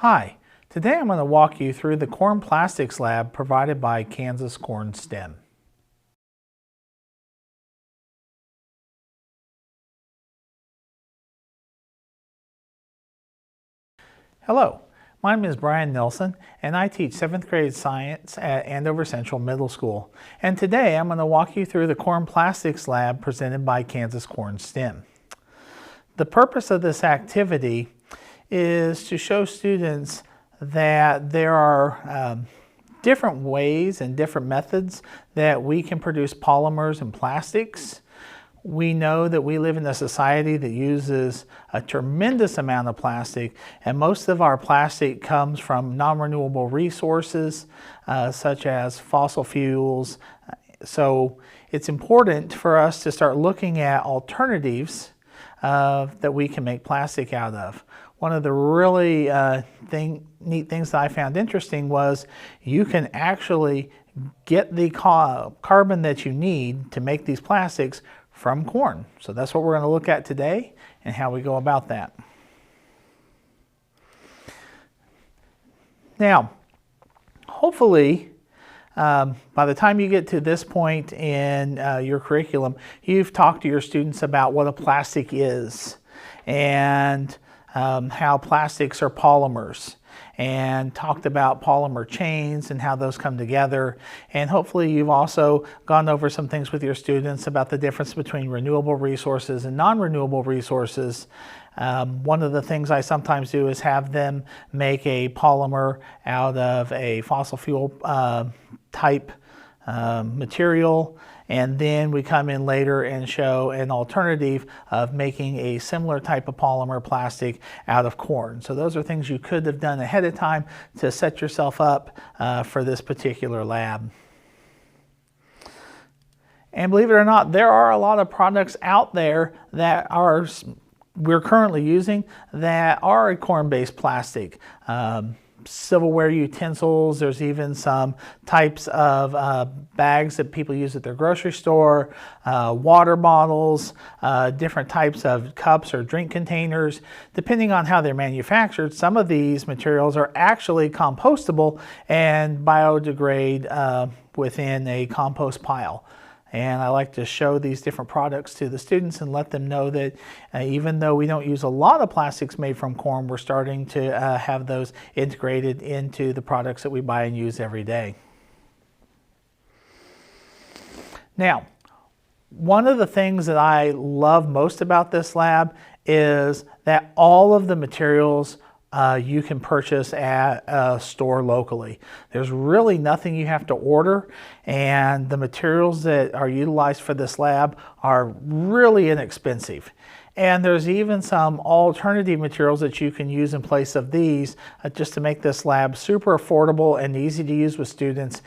Hi, today I'm going to walk you through the corn plastics lab provided by Kansas Corn STEM. Hello, my name is Brian Nelson and I teach 7th grade science at Andover Central Middle School. And today I'm going to walk you through the corn plastics lab presented by Kansas Corn STEM. The purpose of this activity is to show students that there are different ways and different methods that we can produce polymers and plastics. We know that we live in a society that uses a tremendous amount of plastic, and most of our plastic comes from non-renewable resources such as fossil fuels. So it's important for us to start looking at alternatives that we can make plastic out of. One of the really neat things that I found interesting was you can actually get the carbon that you need to make these plastics from corn. So that's what we're going to look at today and how we go about that. Now, hopefully, by the time you get to this point in your curriculum, you've talked to your students about what a plastic is and how plastics are polymers, and talked about polymer chains and how those come together. And hopefully you've also gone over some things with your students about the difference between renewable resources and non-renewable resources. One of the things I sometimes do is have them make a polymer out of a fossil fuel type material, and then we come in later and show an alternative of making a similar type of polymer plastic out of corn. So those are things you could have done ahead of time to set yourself up for this particular lab. And believe it or not, there are a lot of products out there that we're currently using that are a corn-based plastic. Silverware utensils, there's even some types of bags that people use at their grocery store, water bottles, different types of cups or drink containers. Depending on how they're manufactured, some of these materials are actually compostable and biodegrade within a compost pile. And I like to show these different products to the students and let them know that even though we don't use a lot of plastics made from corn, we're starting to have those integrated into the products that we buy and use every day. Now, one of the things that I love most about this lab is that all of the materials you can purchase at a store locally. There's really nothing you have to order, and the materials that are utilized for this lab are really inexpensive. And there's even some alternative materials that you can use in place of these just to make this lab super affordable and easy to use with students.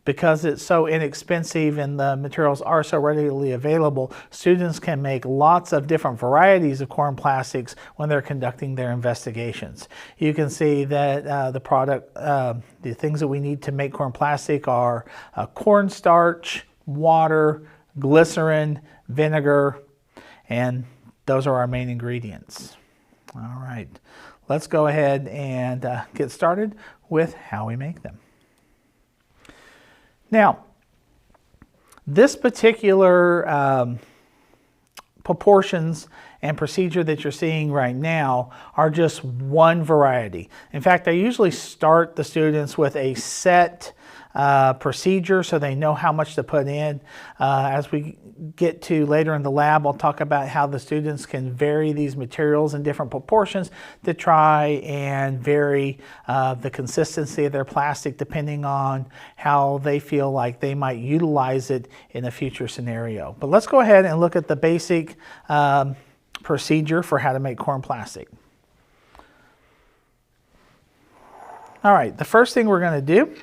Because it's so inexpensive and the materials are so readily available, students can make lots of different varieties of corn plastics when they're conducting their investigations. You can see that the things that we need to make corn plastic are cornstarch, water, glycerin, vinegar, and those are our main ingredients. All right, let's go ahead and get started with how we make them. Now, this particular proportions and procedure that you're seeing right now are just one variety. In fact, I usually start the students with a set procedure so they know how much to put in. As we get to later in the lab, I'll talk about how the students can vary these materials in different proportions to try and vary the consistency of their plastic depending on how they feel like they might utilize it in a future scenario. But let's go ahead and look at the basic procedure for how to make corn plastic. All right, the first thing we're going to do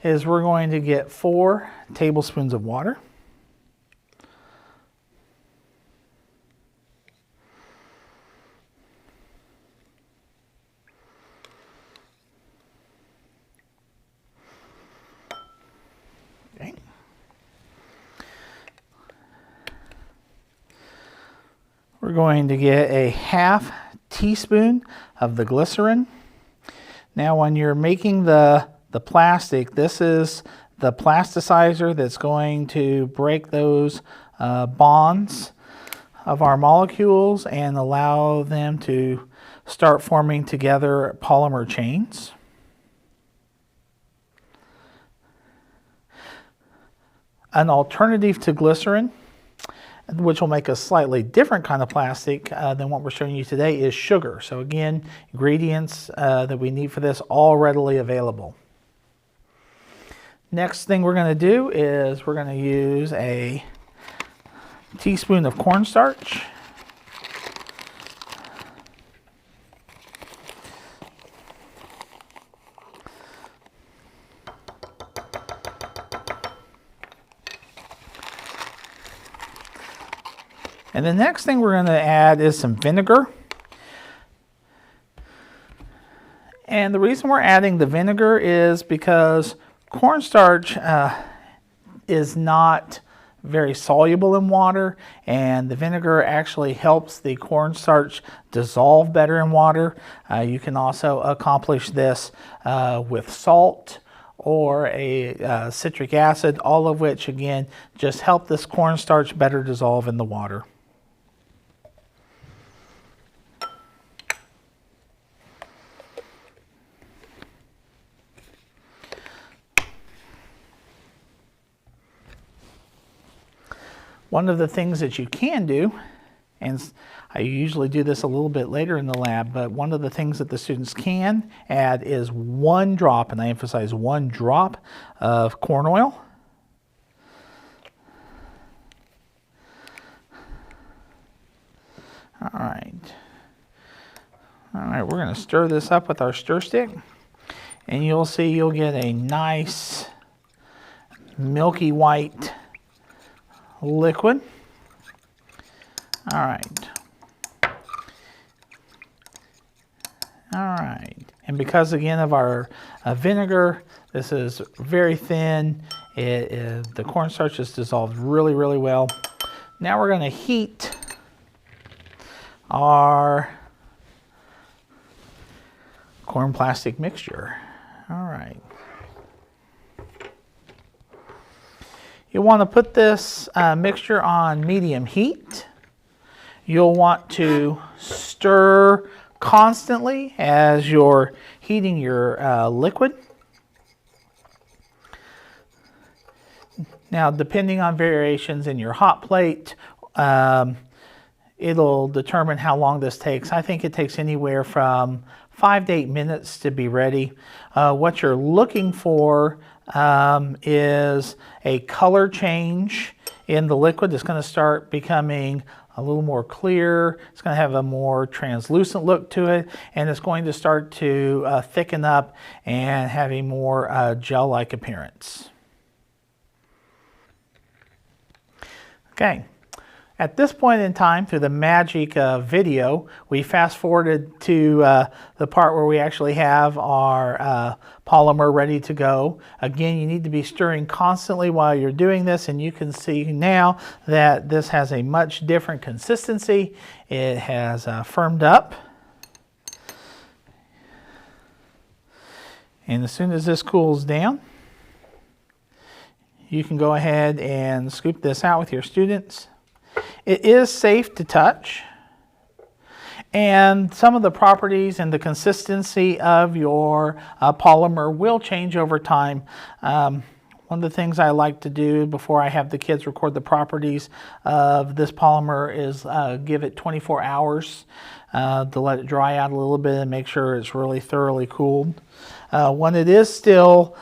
is we're going to get 4 tablespoons of water. Okay. We're going to get a 1/2 teaspoon of the glycerin. Now when you're making the plastic, this is the plasticizer that's going to break those bonds of our molecules and allow them to start forming together polymer chains. An alternative to glycerin, which will make a slightly different kind of plastic than what we're showing you today, is sugar. So again, ingredients that we need for this all readily available. Next thing we're going to do is we're going to use a teaspoon of cornstarch. And the next thing we're going to add is some vinegar. And the reason we're adding the vinegar is because cornstarch is not very soluble in water, and the vinegar actually helps the cornstarch dissolve better in water. You can also accomplish this with salt or a citric acid, all of which again just help this cornstarch better dissolve in the water. One of the things that you can do, and I usually do this a little bit later in the lab, but one of the things that the students can add is 1 drop, and I emphasize 1 drop of corn oil. All right, we're going to stir this up with our stir stick, and you'll see you'll get a nice milky white liquid. All right. And because again of our vinegar, this is very thin. The cornstarch is dissolved really, really well. Now we're going to heat our corn plastic mixture. All right. You want to put this mixture on medium heat. You'll want to stir constantly as you're heating your liquid. Now, depending on variations in your hot plate, it'll determine how long this takes. I think it takes anywhere from 5 to 8 minutes to be ready. What you're looking for is a color change in the liquid. It's going to start becoming a little more clear. It's going to have a more translucent look to it, and it's going to start to thicken up and have a more gel-like appearance. Okay. At this point in time, through the magic of video, we fast forwarded to the part where we actually have our polymer ready to go. Again, you need to be stirring constantly while you're doing this, and you can see now that this has a much different consistency. It has firmed up. And as soon as this cools down, you can go ahead and scoop this out with your students. It is safe to touch, and some of the properties and the consistency of your polymer will change over time. One of the things I like to do before I have the kids record the properties of this polymer is give it 24 hours to let it dry out a little bit and make sure it's really thoroughly cooled. When it is still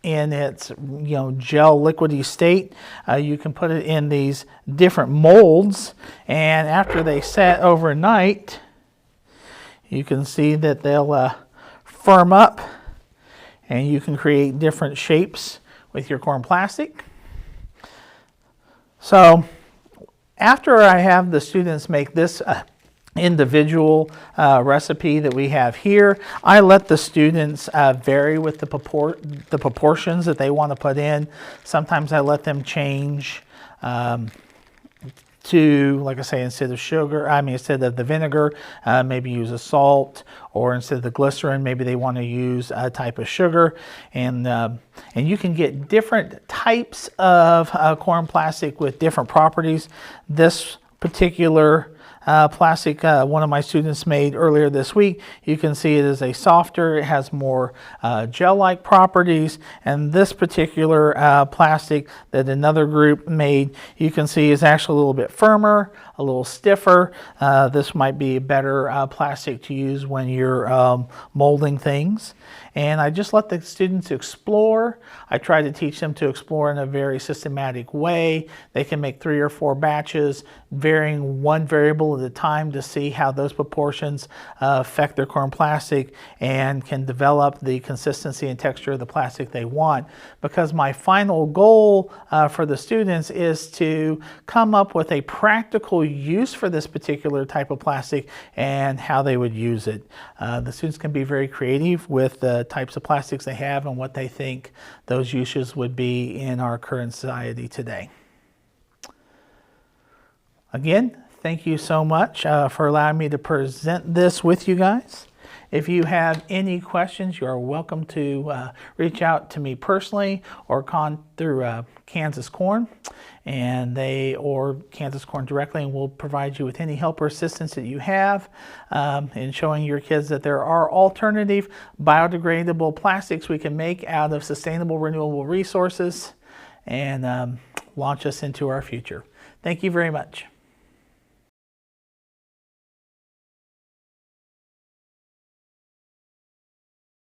in its gel liquidy state, you can put it in these different molds, and after they set overnight, you can see that they'll firm up, and you can create different shapes with your corn plastic. So after I have the students make this individual recipe that we have here, I let the students vary with the proportions that they want to put in. Sometimes I let them change to, like I say, instead of the vinegar, maybe use a salt, or instead of the glycerin, maybe they want to use a type of sugar. And you can get different types of corn plastic with different properties. This particular plastic one of my students made earlier this week, you can see it is a softer, it has more gel-like properties, and this particular plastic that another group made, you can see is actually a little bit firmer, a little stiffer. This might be a better plastic to use when you're molding things. And I just let the students explore. I try to teach them to explore in a very systematic way. They can make 3 or 4 batches, varying one variable at a time, to see how those proportions affect their corn plastic, and can develop the consistency and texture of the plastic they want. Because my final goal for the students is to come up with a practical use for this particular type of plastic and how they would use it. The students can be very creative with the types of plastics they have and what they think those uses would be in our current society today. Again, thank you so much for allowing me to present this with you guys. If you have any questions, you are welcome to reach out to me personally or through Kansas Corn, or Kansas Corn directly, and we'll provide you with any help or assistance that you have in showing your kids that there are alternative biodegradable plastics we can make out of sustainable renewable resources, and launch us into our future. Thank you very much.